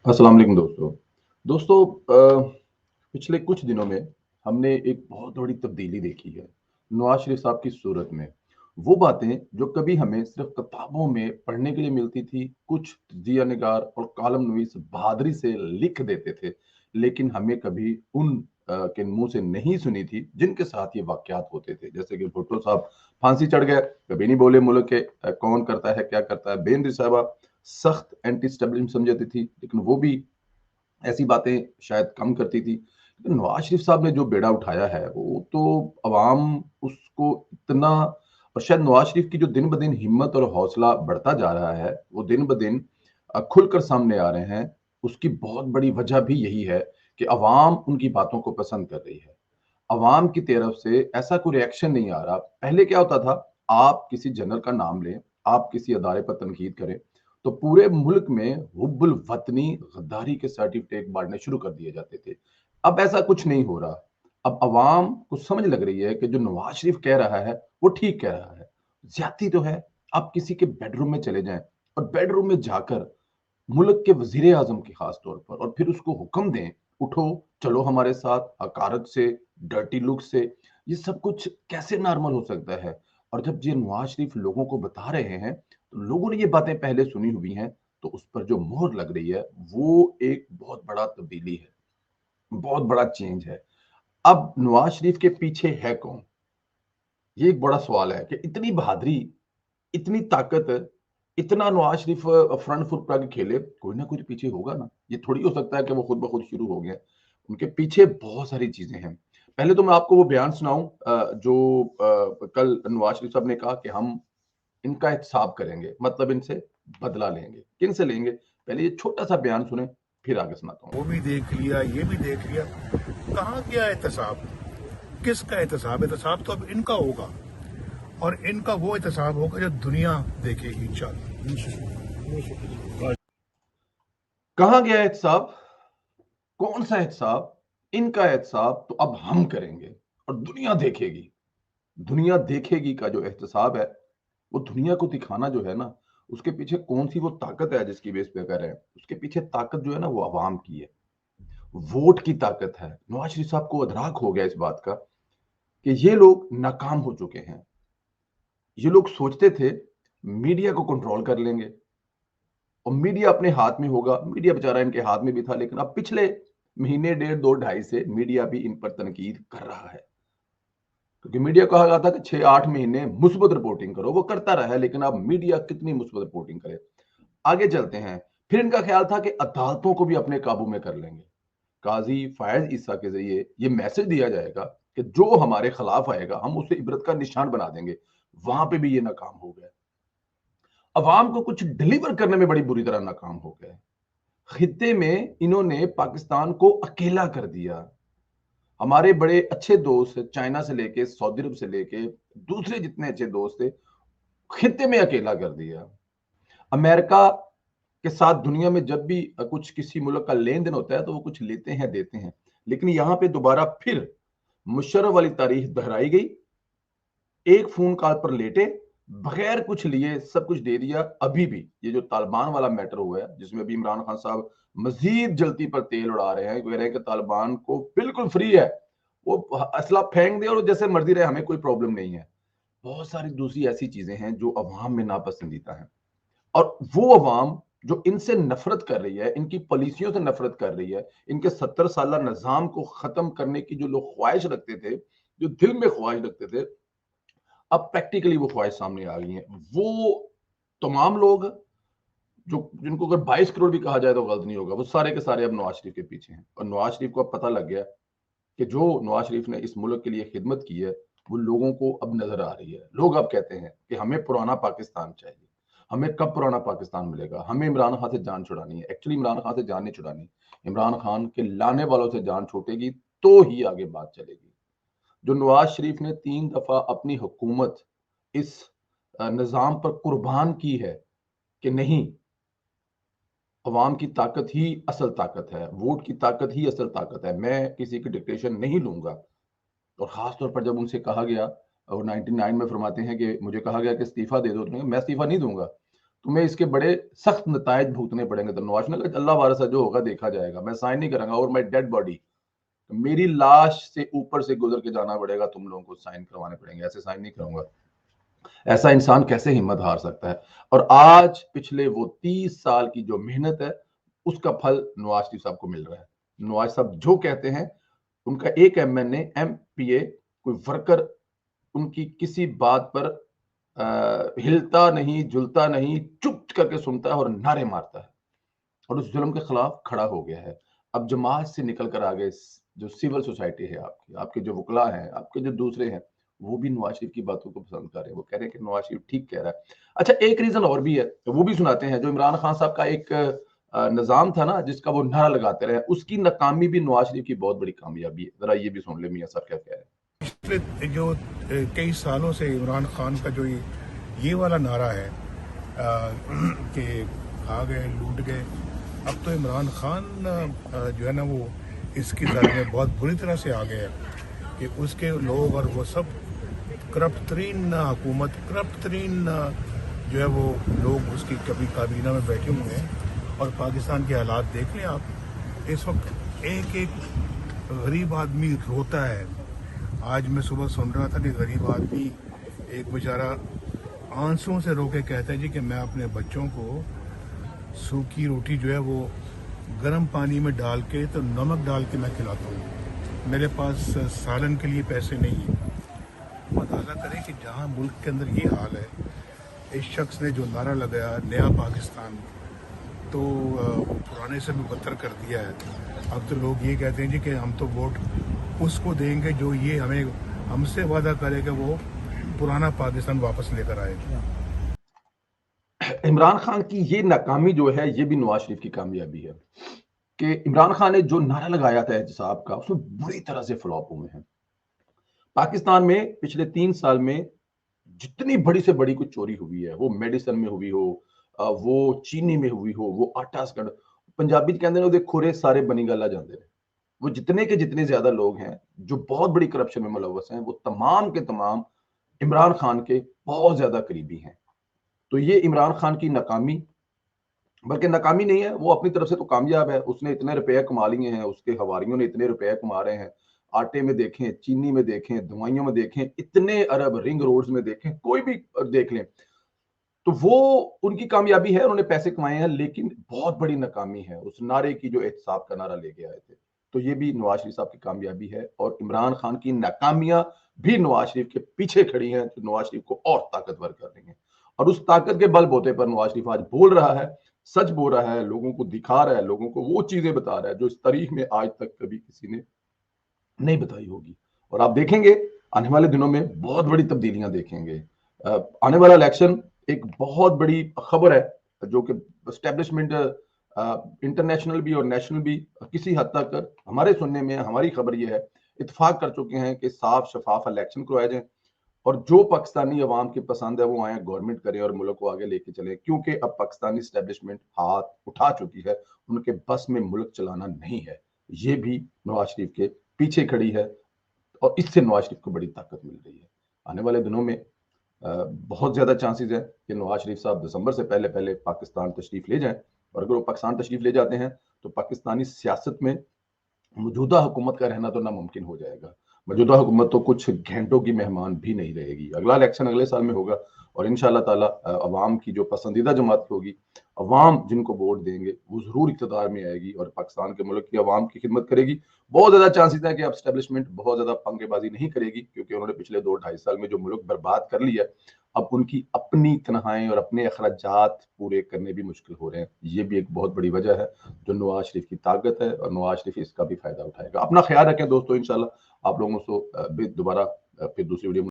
अस्सलाम वालेकुम दोस्तों। दोस्तों पिछले कुछ दिनों में हमने एक बहुत बड़ी तब्दीली देखी है नवाज शरीफ साहब की सूरत में। वो बातें जो कभी हमें सिर्फ किताबों में पढ़ने के लिए मिलती थी, कुछ तजिया निगार और कॉलम नवीस बहादुरी से लिख देते थे, लेकिन हमें कभी उन के मुंह से नहीं सुनी थी जिनके साथ ये वाकयात होते थे। जैसे कि भुट्टो साहब फांसी चढ़ गए, कभी नहीं बोले मुल्क के कौन करता है क्या करता है। बेनजीर साहबा सख्त एंटी स्टेब्लिशमेंट समझती थी, लेकिन वो भी ऐसी बातें शायद कम करती थी। लेकिन नवाज शरीफ साहब ने जो बेड़ा उठाया है, वो तो अवाम उसको इतना, और शायद नवाज शरीफ की जो दिन ब दिन हिम्मत और हौसला बढ़ता जा रहा है, वो दिन ब दिन खुलकर सामने आ रहे हैं। उसकी बहुत बड़ी वजह भी यही है कि अवाम उनकी बातों को पसंद कर रही है। अवाम की तरफ से ऐसा कोई रिएक्शन नहीं आ रहा। पहले क्या होता था, आप किसी जनरल का नाम लें, आप किसी अदारे पर तनकीद करें, तो पूरे मुल्क में हुब्बुल वतनी गद्दारी के सर्टिफिकेट बांटने शुरू कर दिए जाते थे। अब ऐसा कुछ नहीं हो रहा। अब अवाम को समझ लग रही है कि जो नवाज शरीफ कह रहा है वो ठीक कह रहा है। ज्यादती तो है। आप किसी के बेडरूम में चले जाएं और बेडरूम में जाकर मुल्क के वजीर आजम की खास तौर पर, और फिर उसको हुक्म दें, उठो चलो हमारे साथ, हकारत से, डर्टी लुक से, ये सब कुछ कैसे नॉर्मल हो सकता है। और जब ये नवाज शरीफ लोगों को बता रहे हैं, तो लोगों ने ये बातें पहले सुनी हुई हैं, तो उस पर जो मोहर लग रही है वो एक बहुत बड़ा तब्दीली है, बहुत बड़ा चेंज है। अब नवाज शरीफ के पीछे है कौन, ये एक बड़ा सवाल है कि इतनी बहादुरी, इतनी ताकत, इतना नवाज शरीफ फ्रंट फुट पर आके खेले, कोई ना कोई तो पीछे होगा ना। ये थोड़ी हो सकता है कि वो खुद ब खुद शुरू हो गया। उनके पीछे बहुत सारी चीजें हैं। पहले तो मैं आपको वो बयान सुनाऊं जो कल नवाज शरीफ साहब ने कहा कि हम इनका एहतसाब करेंगे, मतलब इनसे बदला लेंगे। किन से लेंगे, पहले ये छोटा सा बयान सुने, फिर आगे सुनाता हूँ। वो भी देख लिया, ये भी देख लिया। कहाँ गया एहतसाब? किसका एहतसाब? एहतसाब तो अब इनका होगा, और इनका वो एहतसाब होगा जो दुनिया देखेगी। चल, कहाँ गया एहतसाब, कौन सा एहतसाब? इनका एहतसाब तो अब हम करेंगे और दुनिया देखेगी। दुनिया देखेगी का जो एहतसाब है, वो दुनिया को दिखाना जो है ना, उसके पीछे कौन सी वो ताकत है जिसकी बेस पे कर रहे हैं। उसके पीछे ताकत जो है ना, वो अवाम की है, वोट की ताकत है। नवाज शरीफ साहब को अदराक हो गया इस बात का कि ये लोग नाकाम हो चुके हैं। ये लोग सोचते थे मीडिया को कंट्रोल कर लेंगे और मीडिया अपने हाथ में होगा। मीडिया बेचारा इनके हाथ में भी था, लेकिन अब पिछले महीने, डेढ़, दो, ढाई से मीडिया भी इन पर तनकीद कर रहा है, क्योंकि मीडिया को कहा गया था कि 6-8 महीने मुस्बत रिपोर्टिंग करो। वो करता रहा है, लेकिन अब मीडिया कितनी मुस्बत रिपोर्टिंग करे। आगे चलते हैं। फिर इनका ख्याल था कि अदालतों को भी अपने काबू में कर लेंगे। काजी फायज ईसा के जरिए ये मैसेज दिया जाएगा कि जो हमारे खिलाफ आएगा हम उसे इबरत का निशान बना देंगे। वहां पे भी ये नाकाम हो गए। अवाम को कुछ डिलीवर करने में बड़ी बुरी तरह नाकाम हो गए। खित्ते में इन्होंने पाकिस्तान को अकेला कर दिया। हमारे बड़े अच्छे दोस्त चाइना से लेके, सऊदी अरब से लेके, दूसरे जितने अच्छे दोस्त थे, खित्ते में अकेला कर दिया। अमेरिका के साथ दुनिया में जब भी कुछ किसी मुल्क का लेन देन होता है, तो वो कुछ लेते हैं, देते हैं, लेकिन यहां पे दोबारा फिर मुशर्रफ वाली तारीख दोहराई गई। एक फोन कॉल पर लेटे, बगैर कुछ लिए सब कुछ दे दिया। अभी भी ये जो तालिबान वाला मैटर हुआ है, जिसमें भी इमरान खान साहब मजीद जल्दी पर तेल उड़ा रहे हैं, कह रहे हैं कि तालिबान को बिल्कुल फ्री है, वो असला फेंक दे और जैसे मर्जी रहे, हमें कोई प्रॉब्लम नहीं है। बहुत सारी दूसरी ऐसी चीजें हैं जो अवाम में नापसंदीदा है। और वो अवाम जो इनसे नफरत कर रही है, इनकी पॉलिसियों से नफरत कर रही है, इनके 70 साल निजाम को खत्म करने की जो लोग ख्वाहिश रखते थे, जो दिल में ख्वाहिश रखते थे, अब प्रैक्टिकली वो ख्वाहिश सामने आ गई है। वो तमाम लोग जो, जिनको अगर 22 करोड़ भी कहा जाए तो गलत नहीं होगा, वो सारे के सारे अब नवाज शरीफ के पीछे हैं। और नवाज शरीफ को अब पता लग गया कि जो नवाज शरीफ ने इस मुल्क के लिए खिदमत की है, वो लोगों को अब नजर आ रही है। लोग अब कहते हैं कि हमें पुराना पाकिस्तान चाहिए। हमें कब पुराना पाकिस्तान मिलेगा? हमें इमरान खान से जान छुड़ानी है। एक्चुअली इमरान खान से जान नहीं छुड़ानी, इमरान खान के लाने वालों से जान छूटेगी तो ही आगे बात चलेगी। जो नवाज शरीफ ने 3 दफा अपनी हुकूमत इस निजाम पर कुर्बान की है कि नहीं, अवाम की ताकत ही असल ताकत है, वोट की ताकत ही असल ताकत है, मैं किसी की डिक्टेशन नहीं लूंगा। और खास तौर पर जब उनसे कहा गया, और 99 में फरमाते हैं कि मुझे कहा गया कि इस्तीफा दे दो, तो मैं इस्तीफा नहीं दूंगा। तुम्हें इसके बड़े सख्त नतायज भुगतने पड़ेंगे। तो नवाज ने कहा अल्लाह वारसा जो होगा देखा जाएगा, मैं साइन नहीं करूंगा, और माई डेड बॉडी, मेरी लाश से ऊपर से गुजर के जाना पड़ेगा, तुम लोगों को साइन करवाने पड़ेंगे, ऐसे साइन नहीं करूंगा। ऐसा इंसान कैसे हिम्मत हार सकता है? और आज पिछले वो 30 साल की जो मेहनत है उसका फल नवाज शरीफ साहब को मिल रहा है। नवाज साहब जो कहते हैं, उनका एक MNA MPA कोई वर्कर उनकी किसी बात पर हिलता नहीं, जुलता नहीं, चुप करके सुनता है और नारे मारता है और उस जुल्म के खिलाफ खड़ा हो गया है। अब जमात से निकल कर आगे जो सिविल सोसाइटी है आपकी, आपके जो वकला हैं, आपके जो दूसरे हैं, वो भी नवाज शरीफ की बातों को पसंद कर रहे हैं। वो कह रहे हैं कि नवाज शरीफ ठीक कह रहा है। अच्छा, एक रीजन और भी है, तो वो भी सुनाते हैं। जो इमरान खान साहब का एक निजाम था ना, जिसका वो नारा लगाते रहे, उसकी नाकामी भी नवाज शरीफ की बहुत बड़ी कामयाबी है। जरा ये भी सुन ले मियां साहब क्या कह रहे हैं। पिछले जो कई सालों से इमरान खान का जो ये वाला नारा है कि खा गए, लूट गए, अब तो इमरान खान जो है ना वो इसकी जद में बहुत बुरी तरह से आ गए हैं कि उसके लोग और वो सब करप्ट तरीन हुकूमत, करप्ट तरीन जो है वो लोग उसकी कभी काबीना में बैठे हुए हैं। और पाकिस्तान के हालात देख लें आप, इस वक्त एक एक गरीब आदमी रोता है। आज मैं सुबह सुन रहा था कि गरीब आदमी एक बेचारा आंसुओं से रो के कहता है जी कि मैं अपने बच्चों को सूखी रोटी जो है वो गर्म पानी में डाल के तो नमक डाल के मैं खिलाता हूँ, मेरे पास सालन के लिए पैसे नहीं हैं। अंदाज़ा करें कि जहाँ मुल्क के अंदर ये हाल है, इस शख्स ने जो नारा लगाया नया पाकिस्तान, तो वो पुराने से भी बदतर कर दिया है। अब तो लोग ये कहते हैं जी कि हम तो वोट उसको देंगे जो ये हमें हमसे वादा करेगा वो पुराना पाकिस्तान वापस लेकर आएगा। इमरान खान की ये नाकामी जो है, ये भी नवाज शरीफ की कामयाबी है कि इमरान खान ने जो नारा लगाया था एहतसाब का, उसमें बुरी तरह से फ्लॉप हुए हैं। पाकिस्तान में पिछले 3 साल में जितनी बड़ी से बड़ी कुछ चोरी हुई है, वो मेडिसिन में हुई हो, वो चीनी में हुई हो, वो आटा सकड़, पंजाबी कहते हैं खुरे सारे बनी गला जाते हैं। वो जितने के जितने ज्यादा लोग हैं जो बहुत बड़ी करप्शन में मुलव्वस हैं, वो तमाम के तमाम इमरान खान के बहुत ज्यादा करीबी हैं। तो ये इमरान खान की नाकामी, बल्कि नाकामी नहीं है, वो अपनी तरफ से तो कामयाब है। उसने इतने रुपए कमा लिए हैं, उसके हवारियों ने इतने रुपए कमा रहे हैं। आटे में देखें, चीनी में देखें, दवाइयों में देखें, इतने अरब, रिंग रोड्स में देखें, कोई भी देख लें, तो वो उनकी कामयाबी है, उन्होंने पैसे कमाए हैं। लेकिन बहुत बड़ी नाकामी है उस नारे की जो एहतसाब का नारा लेके आए थे। तो ये भी नवाज शरीफ साहब की कामयाबी है और इमरान खान की नाकामियां भी नवाज शरीफ के पीछे खड़ी हैं, जो नवाज शरीफ को और ताकतवर कर रही हैं। और उस ताकत के बलबूते पर नवाज शरीफ आज बोल रहा है, सच बोल रहा है, लोगों को दिखा रहा है, लोगों को वो चीजें बता रहा है जो इस तारीख में आज तक कभी किसी ने नहीं बताई होगी। और आप देखेंगे आने वाले दिनों में बहुत बड़ी तब्दीलियां देखेंगे। आने वाला इलेक्शन एक बहुत बड़ी खबर है जो कि एस्टेब्लिशमेंट इंटरनेशनल भी और नेशनल भी किसी हद तक हमारे सुनने में, हमारी खबर ये है, इत्तेफाक कर चुके हैं कि साफ शफाफ इलेक्शन करवाए जाएं और जो पाकिस्तानी अवाम की पसंद है वो आए, गवर्नमेंट करें और मुल्क को आगे लेके चले। क्योंकि अब पाकिस्तानी एस्टेब्लिशमेंट हाथ उठा चुकी है, उनके बस में मुल्क चलाना नहीं है। ये भी नवाज शरीफ के पीछे खड़ी है और इससे नवाज शरीफ को बड़ी ताकत मिल रही है। आने वाले दिनों में बहुत ज्यादा चांसेस है कि नवाज शरीफ साहब दिसंबर से पहले पहले पाकिस्तान तशरीफ ले जाएं। और अगर वो पाकिस्तान तशरीफ ले जाते हैं तो पाकिस्तानी सियासत में मौजूदा हुकूमत का रहना तो नामुमकिन हो जाएगा। मौजूदा हुकूमत तो कुछ घंटों की मेहमान भी नहीं रहेगी। अगला इलेक्शन अगले साल में होगा और इंशाल्लाह ताला अवाम की जो पसंदीदा जमात होगी, अवाम जिनको वोट देंगे, वो जरूर इक़्तिदार में आएगी और पाकिस्तान के मुल्क की अवाम की खिदमत करेगी। बहुत ज्यादा चांसेस है कि अब एस्टेब्लिशमेंट बहुत ज्यादा पंगेबाजी नहीं करेगी, क्योंकि उन्होंने पिछले 2-2.5 साल में जो मुल्क बर्बाद कर लिया, अब उनकी अपनी तनहाएं और अपने अखराजात पूरे करने भी मुश्किल हो रहे हैं। ये भी एक बहुत बड़ी वजह है जो नवाज शरीफ की ताकत है और नवाज शरीफ इसका भी फायदा उठाएगा। अपना ख्याल रखें दोस्तों, इंशाल्लाह आप लोगों से दोबारा फिर दूसरी वीडियो